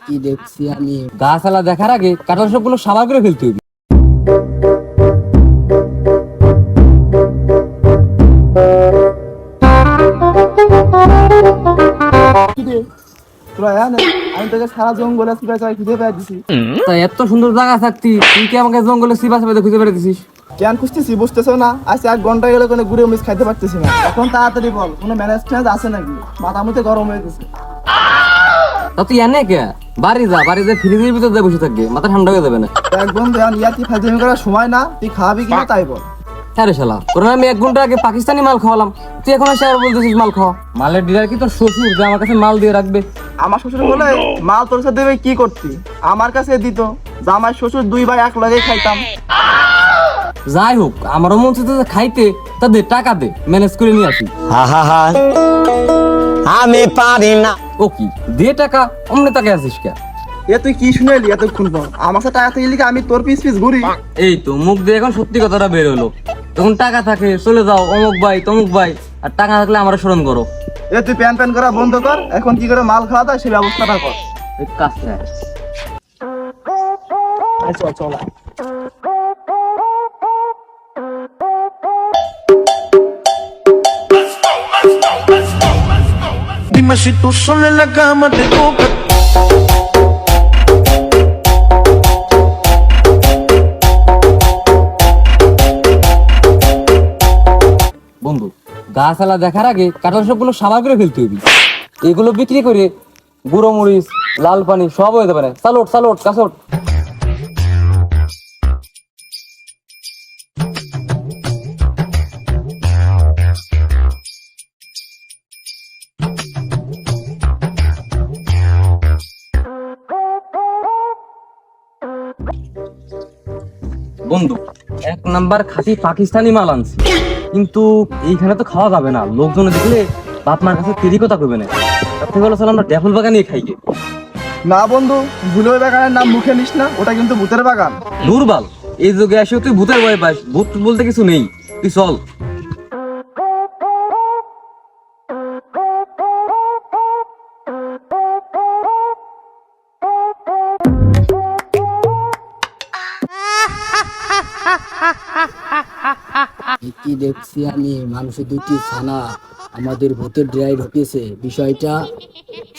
কি দেখছি আমি, গাছালা দেখার আগে কাঁঠাল সবগুলো সাবার করে ফেলতে হবে। আমি তোকে সারা জঙ্গলে খুঁজে পেয়ে দিছি। তাই এত সুন্দর জায়গা থাকতি তুই কি আমাকে জঙ্গলে সিবা সাবাতে খুঁজে পেয়ে দিছিস? কেন খুঁজতেছি বুঝতেছো না? আজ 1 ঘন্টা গেলে কোনো ঘুরে মিস খাইতে পারতেছি না। এখন তাড়াতাড়ি বল, কোনো ম্যানেজমেন্ট আছে নাকি? মাথা মুতে গরম হয়ে গেছে। তা তুই এনে কে বাড়ি যা, বাড়ি যা ফ্রিজের ভিতর দিয়ে বসে থাকবে, মাথা ঠান্ডা হয়ে যাবে না। এক বন্ধু ইয়াতি ফাজলামি করার সময় না, তুই খাওয়াবি কিনা তাই বল। হ্যাঁ রে শালা, তোর আমি 1 ঘন্টা আগে পাকিস্তানি মাল খাওয়ালাম, তুই এখন এসে আবার বলতেছিস মাল খাওয়া। মালের ডিলার কি তোর শ্বশুর যে আমার কাছে মাল দিয়ে রাখবে? আমার শ্বশুর বলে মাল তোর সাথে দেবে কি করতি? আমার কাছে দিত, জামাই শ্বশুর 2 ভাই এক লগেই খাইতাম। যাই হোক, আমারও মন চাইতে যে খাইতে, তা দে টাকা দে, ম্যানেজ করে নিয়ে আসি। আমি পারি না। ও কি দে টাকা, অমনে টাকা আছিস কে? এ তুই কি শুনেলি এতক্ষণ পর? আমার সাথে টাকা থেকে লিখে আমি তোর পিস পিস ঘুরি? এই তো মুখ দিয়ে এখন সত্যি কথাটা বের হলো। তখন টাকা থাকে চলে যাও অমুক ভাই তমুক ভাই, আর টাকা থাকলে আমরা স্মরণ করো। এ তুই প্যান প্যান করা বন্ধ কর, এখন কি করে মাল খাওয়া যায় সে ব্যবস্থাটা কর। এই কাজটা চল চল। Dime si tú sola en la cama te toca. বন্ধু, গাছালা দেখার আগে কাঁঠাল সবগুলো সাবার করে ফেলতে হবে। এগুলো বিক্রি করে গুঁড়ো মরিচ, লাল পানি সব হয়ে যাবে না। সালোট সালোট কাসট। বন্ধু, 1 নাম্বার খাঁটি পাকিস্তানি মাল আনছি, কিন্তু এইখানে তো খাওয়া যাবে না। লোকজন দেখলে বাপ মার কাছে তেরি কথা কইবে না। তার থেকে বলো চল আমরা ডেফল বাগানে খাই গে। না বন্ধু, ভুলের বাগানের নাম মুখে নিস না, ওটা কিন্তু ভূতের বাগান। দুর্বল, এই যুগে এসেও তুই ভূতের ভয় পাস? ভূত বলতে কিছু নেই, তুই চল। কি দেখছি আমি, মানুষের 2টি ছানা আমাদের ভূতের ড্রাইভ ঢুকেছে। বিষয়টা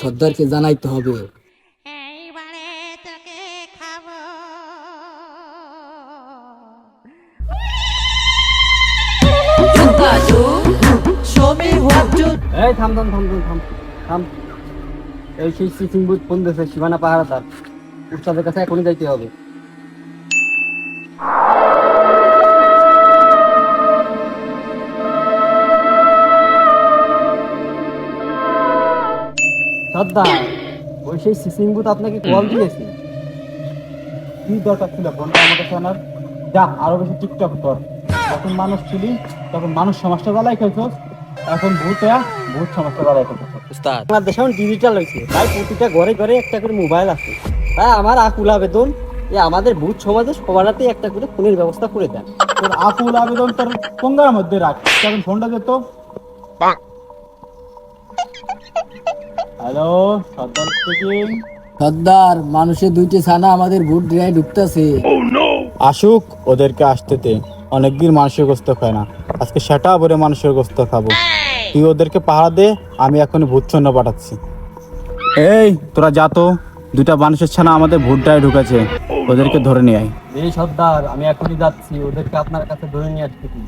সর্দারকে জানাইতে হবে। এইবারে তোকে খাবো। এই থাম থাম থাম থাম থাম থাম। এই সেই সিসিং বুথ ফোন দিয়েছে সীমানা পাহারাদার, উস্তাদের কাছে এখনই যাইতে হবে। সর্দার, ওই সেই সিসিং বুথ আপনাকে কল দিয়েছে। কি দরকার ছিল ফোনটা আমাকে শোনার? যা আরো বেশি টিকটক কর। যখন মানুষ ছিলি তখন মানুষ সমাজটা জ্বালাই খেলছস, এখন ভূত সমাজটা জ্বালাই খেলছস। উস্তাদ, আমার দেশ এখন ডিজিটাল হয়েছে, তাই প্রতিটা ঘরে ঘরে একটা করে মোবাইল আছে। তাই আমার আকুল আবেদন যে আমাদের ভূত সমাজে সবারতেই একটা করে ফোনের ব্যবস্থা করে দেন। তোর আকুল আবেদন তোর পঙ্গার মধ্যে রাখ, তখন ফোনটা যেত। হ্যালো, সর্দার স্পিকিং। সর্দার, মানুষের 2টি ছানা আমাদের ভূত ড্রাইভ ঢুকতেছে। আসুক, ওদেরকে আসতেতে। অনেকদিন মানুষের গোস্ত খায় না, আজকে সেটা বলে মানুষের গোস্ত খাবো। তুই ওদেরকে পাহারা দে, আমি এখন ভূত সৈন্য পাঠাচ্ছি। এই তোরা যা তো, 2টা মানুষের ছানা আমাদের ভূত ড্রাইভ ঢুকেছে, ওদেরকে ধরে নিয়ে আয়। এই সর্দার, আমি এখনই যাচ্ছি, ওদেরকে আপনার কাছে ধরে নিয়ে আসতেছি।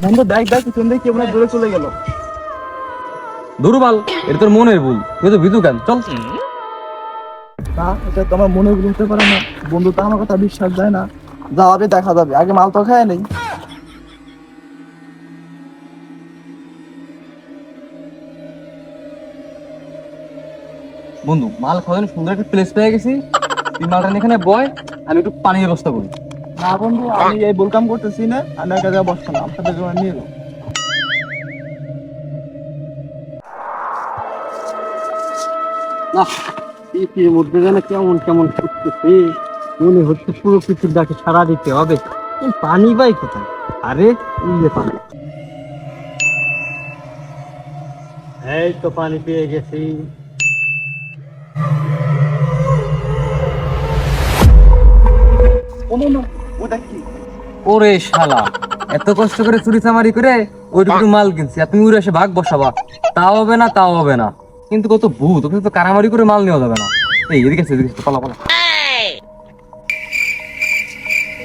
বন্ধু দেখ দেখ, পিছন দিয়ে কেমন দূরে চলে গেল। দুর্বল, এটা তোর মনের ভুল, তুই তো ভিতু কেন? চল। না, এটা তো আমার মনে হতে পারে না। বন্ধু তো আমার কথা বিশ্বাস যায় না। যাওয়াবে দেখা যাবে, আগে মাল তো খায় নেই। বন্ধু, মাল খাওয়ার জন্য সুন্দর একটা প্লেস পেয়ে গেছি, তুই মালটা নিয়ে এখানে বয়, আমি একটু পানির ব্যবস্থা করি। না বন্ধু, আমি এই বলকাম করতেছি না, আমি এক জায়গায় বসতাম, আমার সাথে নিয়ে যাবো। না, এর মধ্যে যেন কেমন কেমন করতেছে, মনে হচ্ছে পুরো কিছুর ডাকে সারা দিতে হবে। পানি পাই কোথায়? আরে এই যে পানি। এই তো পানি পেয়ে গেছি। ওরে শালা, এত কষ্ট করে চুরি চামারি করে ওইটুকু মাল কিনছি, আর তুমি উড়ে এসে ভাগ বসাবা? তাও হবে না, তাও হবে না। কিন্তু কত ভূত, ওকে তো কারামারি করে মাল নেওয়া যাবে না। এই এদিকে আছে, এদিকে আছে, পালা পালা।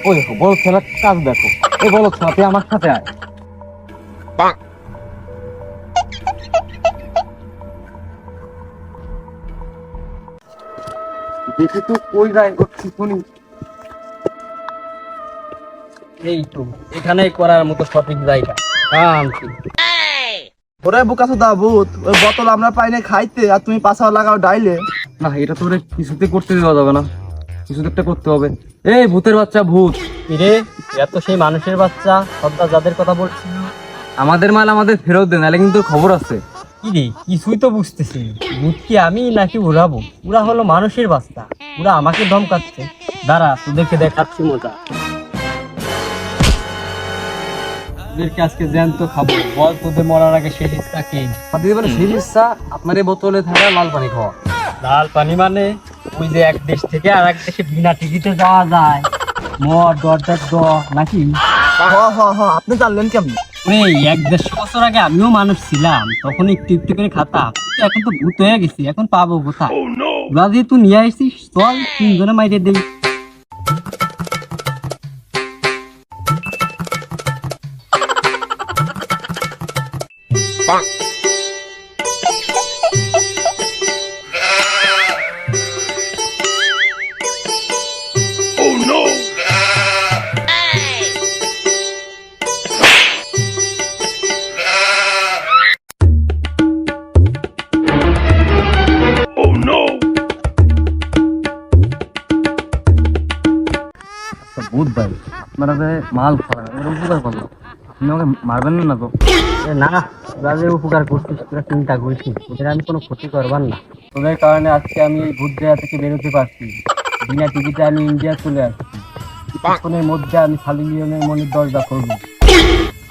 ওই দেখো বলদ খেলার কাজ দেখো। এই বলদ খেলা, তুই আমার সাথে আয়। দেখি তো কই যায়, করছি শুনি। এই তো এখানেই করার মতো সঠিক জায়গা। আনছি। ওরে বুকাছো দা ভূত, ওই বোতল আমরা পাইনে খাইতে আর তুমি পাছাও লাগাও ডাইলে। না, এটা তো ওরে কিছুতে করতে দেওয়া যাবে না, কিছু তো একটা করতে হবে। এই ভূতের বাচ্চা ভূত, রে এত সেই মানুষের বাচ্চা সর্দার যাদের কথা বলছিল, আমাদের মাল আমাদের ফেরত দে, নাহলে কিন্তু খবর আছে। কি রে কিছুই তো বুঝতেছি না। ভূত কি আমি নাকি উড়াবো? ওরা হলো মানুষের বাচ্চা, ওরা আমাকে ধমকাচ্ছে। দাঁড়া তোদেরকে দেখাচ্ছি মজা। তোদেরকে আজকে জ্যান্ত খাবো। বল তোদের মরার আগে শেষ ইচ্ছা কি? দিদি বলে সেই ইচ্ছা আপনার এই বোতলে থাকা লাল পানি খাওয়া। লাল পানি মানে ওই যে এক দেশ থেকে আর এক দেশে বিনা টিকিটে যাওয়া যায়, মদ দরজার দ নাকি? আপনি জানলেন কেমন? এই 1-1.5 বছর আগে আমিও মানুষ ছিলাম, তখন একটু একটু করে খাতাম। এখন তো ভূত হয়ে গেছি, এখন পাবো কোথায়? ওরা দিয়ে তুই নিয়ে আসছিস, চল 3 জনে মাইরে দেই। ভূত ভাই, আপনারা যে মাল খাওয়ান, এর উপকার করলো, আপনি আমাকে মারবেন না তো? না তোরা যে উপকার করছিস তোরা চিন্তা করিস নি, ওদের আমি কোনো ক্ষতি করবার না। তোদের কারণে আজকে আমি এই ভূত জায়গা থেকে বেরোতে পারছি। বিনা টিকিটে আমি ইন্ডিয়া চলে আসছি। কিছুক্ষণের মধ্যে আমি খালি লিওনের মনের দরজা করবো।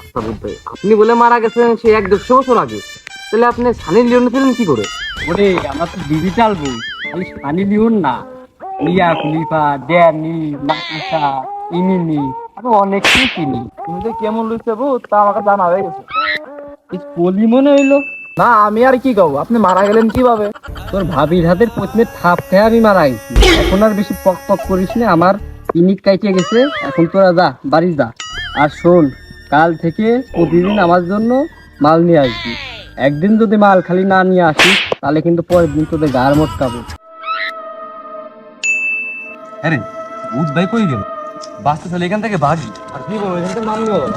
আচ্ছা ভূত ভাই, আপনি বলে মারা গেছেন সে 1-1.5 বছর আগে, তাহলে আপনি সানি লিওনে ছিলেন কি করে? ওরে আমার তো ডিজিটাল বই, আমি সানি লিওন না, লিয়া খলিফা, ড্যানি, মাকিসা, ইমিনি, আমি অনেক কিছু চিনি। তুমি যে কেমন লইছে ভূত তা আমাকে জানা হয়ে গেছে। পলি মনে হইলো। না আমি আর কি কব, আপনি মারা গেলেন কিভাবে? তোর ভাবির হাতের প্রথমে থাপ খেয়ে আমি মারা গেছি। এখন আর বেশি পক পক করিস না, আমার ইনিক কাইটে গেছে। এখন তোরা যা বাড়ি যা। আর শোন, কাল থেকে প্রতিদিন আমার জন্য মাল নিয়ে আসবি। একদিন যদি মাল খালি না নিয়ে আসিস তাহলে কিন্তু পরের দিন তোদের গার মটকাবো। আরে ভূত ভাই কই গেল? বাঁচতে চলে এখান থেকে ভাগি, আর কি বলবো, এখান থেকে মাল নিয়ে গেল।